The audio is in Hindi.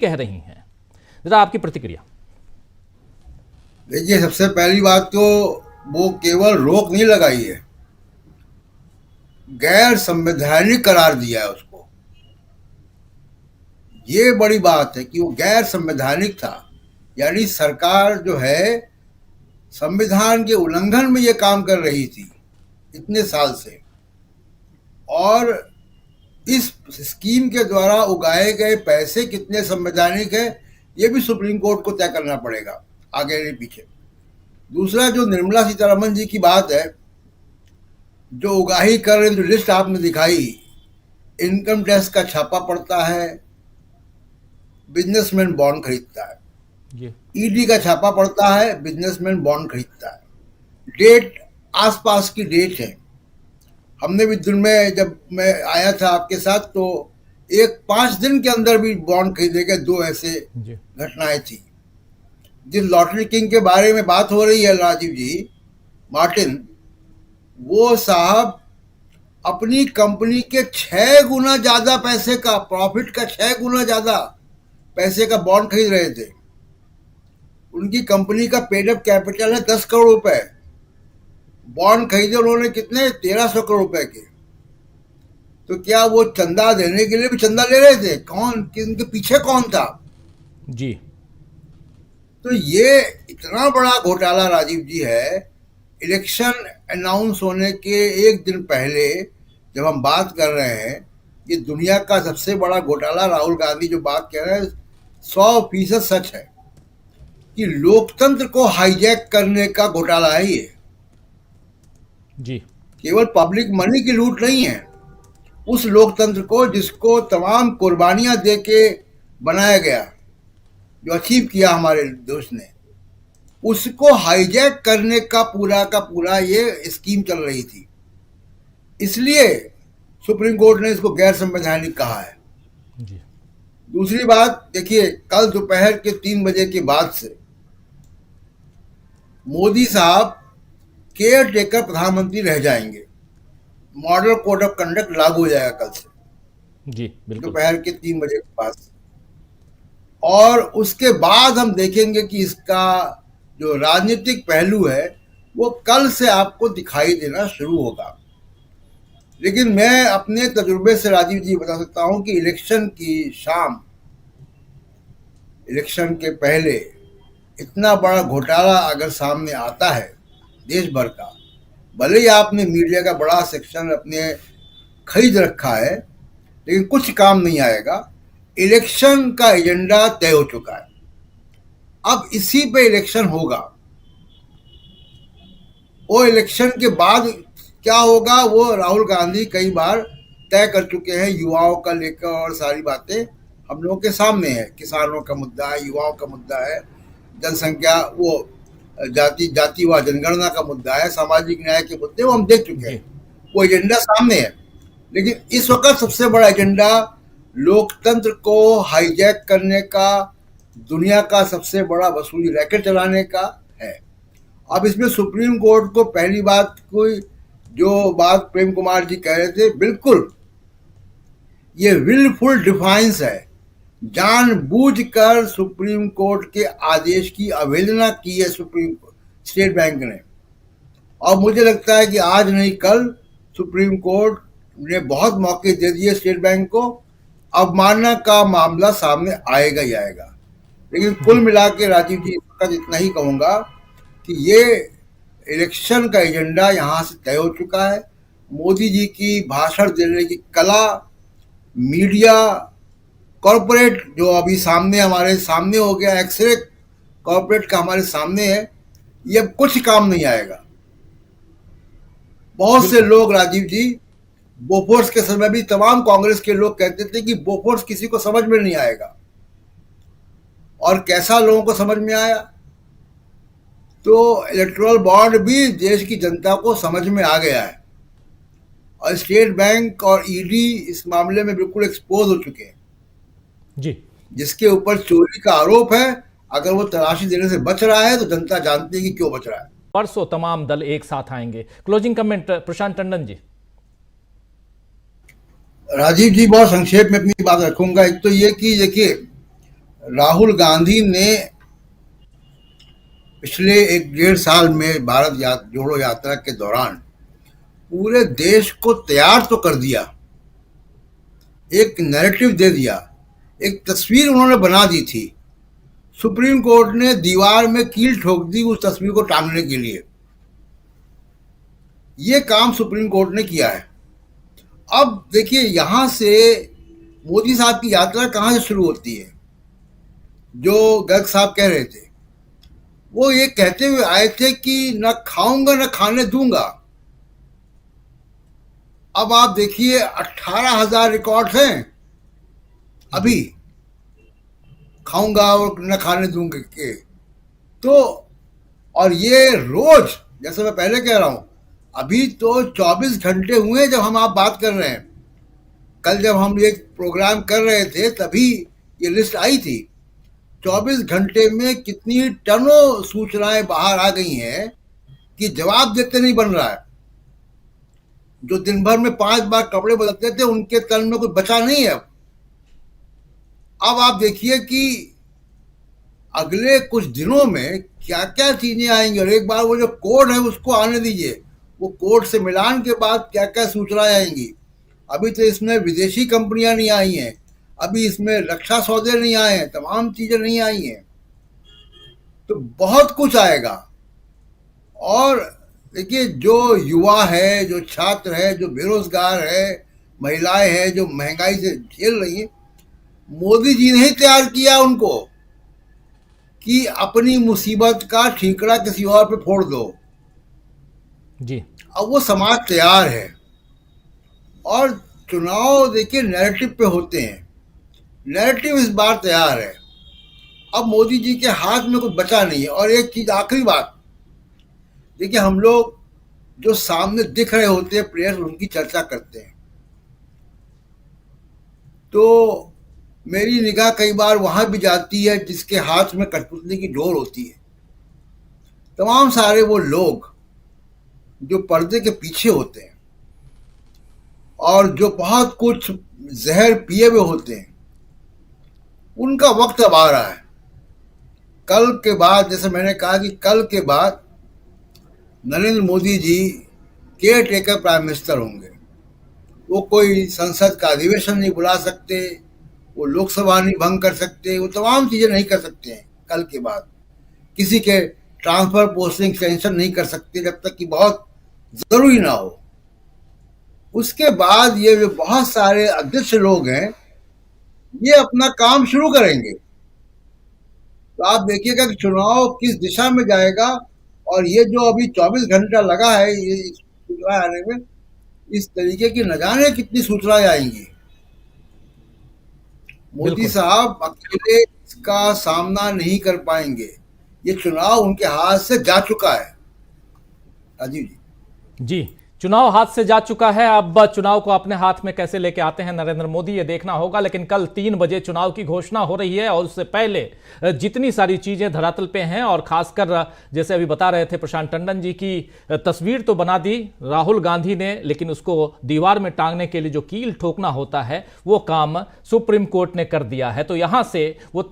कह रही हैं, जरा आपकी प्रतिक्रिया। देखिए, सबसे पहली बात तो वो केवल रोक नहीं लगाई है, गैर संवैधानिक करार दिया है उसको। ये बड़ी बात है कि वो गैर संवैधानिक था, यानी सरकार जो है संविधान के उल्लंघन में ये काम कर रही थी इतने साल से। और इस स्कीम के द्वारा उगाए गए पैसे कितने संवैधानिक है, ये भी सुप्रीम कोर्ट को तय करना पड़ेगा, आगे नहीं पीछे। दूसरा, जो निर्मला सीतारमन जी की बात है, जो उगाही कर रहे, जो लिस्ट आपने दिखाई, इनकम टैक्स का छापा पड़ता है, बिजनेसमैन बॉन्ड खरीदता है, जी ईडी का छापा पड़ता है, बिजनेसमैन बॉन्ड खरीदता है। डेट आसपास की डेट है। हमने भी दिन में जब मैं आया था आपके साथ, तो एक 5 दिन के अंदर भी बॉन्ड खरीदे गए, दो ऐसे जी घटनाएं थी। जिस लॉटरी किंग के बारे में बात हो रही है राजीव जी, मार्टिन, वो साहब अपनी कंपनी के 6 गुना ज्यादा पैसे का, प्रॉफिट का 6 गुना ज्यादा पैसे का बॉन्ड खरीद रहे थे। उनकी कंपनी का पेड अप कैपिटल है 10 करोड़ रुपए। बॉन्ड खरीदे उन्होंने कितने, 1300 करोड़ रुपए के। तो क्या वो चंदा देने के लिए भी चंदा ले रहे थे? कौन, किनके पीछे कौन था? जी तो ये इतना बड़ा घोटाला राजीव जी है। इलेक्शन अनाउंस होने के एक दिन पहले जब हम बात कर रहे हैं, ये दुनिया का सबसे बड़ा घोटाला, राहुल गांधी जो बात कह रहे हैं 100% सच है कि लोकतंत्र को हाईजैक करने का घोटाला है ये। जी केवल पब्लिक मनी की लूट नहीं है, उस लोकतंत्र को जिसको तमाम कुर्बानियां दे के बनाया गया, जो अचीव किया हमारे देश ने, उसको हाईजैक करने का पूरा ये स्कीम चल रही थी। इसलिए सुप्रीम कोर्ट ने इसको गैर संवैधानिक कहा है। जी दूसरी बात देखिए, कल दोपहर के 3 बजे के बाद से मोदी साहब केयर टेकर प्रधानमंत्री रह जाएंगे। मॉडल कोड ऑफ कंडक्ट लागू हो जाएगा कल से, जी बिल्कुल। दोपहर के 3 बजे के बाद। और उसके बाद हम देखेंगे कि इसका जो राजनीतिक पहलू है वो कल से आपको दिखाई देना शुरू होगा। लेकिन मैं अपने तजुर्बे से राजीव जी बता सकता हूं कि इलेक्शन की शाम, इलेक्शन के पहले इतना बड़ा घोटाला अगर सामने आता है देश भर का, भले ही आपने मीडिया का बड़ा सेक्शन अपने खरीद रखा है, लेकिन कुछ काम नहीं आएगा। इलेक्शन का एजेंडा तय हो चुका है, अब इसी पे इलेक्शन होगा। वो इलेक्शन के बाद क्या होगा वो राहुल गांधी कई बार तय कर चुके हैं, युवाओं का लेकर और सारी बातें हम लोगों के सामने है। किसानों का मुद्दा है, युवाओं का मुद्दा है, जनसंख्या, वो जातिवाद जनगणना का मुद्दा है, सामाजिक न्याय के मुद्दे, वो हम देख चुके जी हैं, वो एजेंडा सामने है। लेकिन इस वक्त सबसे बड़ा एजेंडा लोकतंत्र को हाईजैक करने का, दुनिया का सबसे बड़ा वसूली रैकेट चलाने का है। अब इसमें सुप्रीम कोर्ट को पहली बात, कोई जो बात प्रेम कुमार जी कह रहे थे, बिल्कुल ये विलफुल डिफाइंस है। जानबूझकर सुप्रीम कोर्ट के आदेश की अवहेलना की है सुप्रीम स्टेट बैंक ने। और मुझे लगता है कि आज नहीं कल सुप्रीम कोर्ट ने बहुत मौके दे दिए स्टेट बैंक को, अवमानना का मामला सामने आएगा ही आएगा। लेकिन कुल मिला के राजीव जी इसका इतना ही कहूंगा कि ये इलेक्शन का एजेंडा यहाँ से तय हो चुका है। मोदी जी की भाषण देने की कला, मीडिया, कॉरपोरेट जो अभी सामने हमारे सामने हो गया, एक्सरे कॉरपोरेट का हमारे सामने है, ये अब कुछ काम नहीं आएगा। बहुत से बिल्कुल लोग राजीव जी, बोफोर्स के समय भी तमाम कांग्रेस के लोग कहते थे कि बोफोर्स किसी को समझ में नहीं आएगा, और कैसा लोगों को समझ में आया। तो इलेक्टोरल बॉन्ड भी देश की जनता को समझ में आ गया है, और स्टेट बैंक और ईडी इस मामले में बिल्कुल एक्सपोज हो चुके हैं। जी जिसके ऊपर चोरी का आरोप है, अगर वो तलाशी देने से बच रहा है तो जनता जानती है कि क्यों बच रहा है। परसों तमाम दल एक साथ आएंगे। क्लोजिंग कमेंट प्रशांत टंडन जी। राजीव जी, बहुत संक्षेप में अपनी बात रखूंगा। एक तो ये कि देखिए, राहुल गांधी ने पिछले 1-1.5 साल में जोड़ो यात्रा के दौरान पूरे देश को तैयार तो कर दिया, एक नैरेटिव दे दिया, एक तस्वीर उन्होंने बना दी थी। सुप्रीम कोर्ट ने दीवार में कील ठोक दी उस तस्वीर को टांगने के लिए। ये काम सुप्रीम कोर्ट ने किया है। अब देखिए, यहां से मोदी साहब की यात्रा कहां से शुरू होती है। जो गर्ग साहब कह रहे थे, वो ये कहते हुए आए थे कि न खाऊंगा न खाने दूंगा। अब आप देखिए, 18,000 रिकॉर्ड्स हैं अभी, खाऊंगा और न खाने दूंगा के। तो और ये रोज, जैसे मैं पहले कह रहा हूं, अभी तो 24 घंटे हुए जब हम आप बात कर रहे हैं। कल जब हम ये प्रोग्राम कर रहे थे तभी ये लिस्ट आई थी। 24 घंटे में कितनी टनों सूचनाएं बाहर आ गई हैं कि जवाब देते नहीं बन रहा है। जो दिन भर में 5 बार कपड़े बदलते थे, उनके तन में कुछ बचा नहीं है। अब आप देखिए कि अगले कुछ दिनों में क्या क्या चीजें आएंगी। और एक बार वो जो कोड है उसको आने दीजिए, वो कोड से मिलान के बाद क्या क्या सूचनाएं आएंगी। अभी तो इसमें विदेशी कंपनियां नहीं आई हैं, अभी इसमें रक्षा सौदे नहीं आए हैं, तमाम चीजें नहीं आई हैं। तो बहुत कुछ आएगा। और देखिए, जो युवा है, जो छात्र है, जो बेरोजगार है, महिलाएं हैं जो महंगाई से झेल रही हैं, मोदी जी ने ही तैयार किया उनको कि अपनी मुसीबत का ठीकरा किसी और पे फोड़ दो। जी, अब वो समाज तैयार है। और चुनाव देखिए नैरेटिव पे होते हैं, नैरेटिव इस बार तैयार है। अब मोदी जी के हाथ में कुछ बचा नहीं है। और एक चीज, आखिरी बात, देखिए, हम लोग जो सामने दिख रहे होते हैं प्लेयर्स, उनकी चर्चा करते हैं, तो मेरी निगाह कई बार वहां भी जाती है जिसके हाथ में कठपुतली की डोर होती है। तमाम सारे वो लोग जो पर्दे के पीछे होते हैं और जो बहुत कुछ जहर पिए हुए होते हैं, उनका वक्त अब आ रहा है। कल के बाद, जैसे मैंने कहा कि कल के बाद Narendra Modi ji care taker prime minister होंगे। वो कोई संसद का अधिवेशन नहीं बुला सकते, वो लोकसभा नहीं भंग कर सकते, वो तमाम चीजें नहीं कर सकते हैं। कल के बाद किसी के ट्रांसफर पोस्टिंग कैंसिल नहीं कर सकते जब तक कि बहुत जरूरी ना हो। उसके बाद ये जो बहुत सारे अध्यक्ष लोग हैं, ये अपना काम शुरू करेंगे। तो आप देखिएगा कि चुनाव किस दिशा में जाएगा। और ये जो अभी 24 घंटा लगा है ये सूचना आने में, इस तरीके की न जाने कितनी सूचनाएं आएंगी। मोदी बिल्कुल। साहब अकेले इसका सामना नहीं कर पाएंगे। ये चुनाव उनके हाथ से जा चुका है। राजीव जी। जी, चुनाव हाथ से जा चुका है। अब चुनाव को अपने हाथ में कैसे लेके आते हैं नरेंद्र मोदी, ये देखना होगा। लेकिन कल 3 बजे चुनाव की घोषणा हो रही है और उससे पहले जितनी सारी चीजें धरातल पे हैं, और खासकर जैसे अभी बता रहे थे प्रशांत टंडन जी की तस्वीर तो बना दी राहुल गांधी ने, लेकिन उसको दीवार में टांगने के लिए जो कील ठोकना होता है वो काम सुप्रीम कोर्ट ने कर दिया है। तो यहां से वो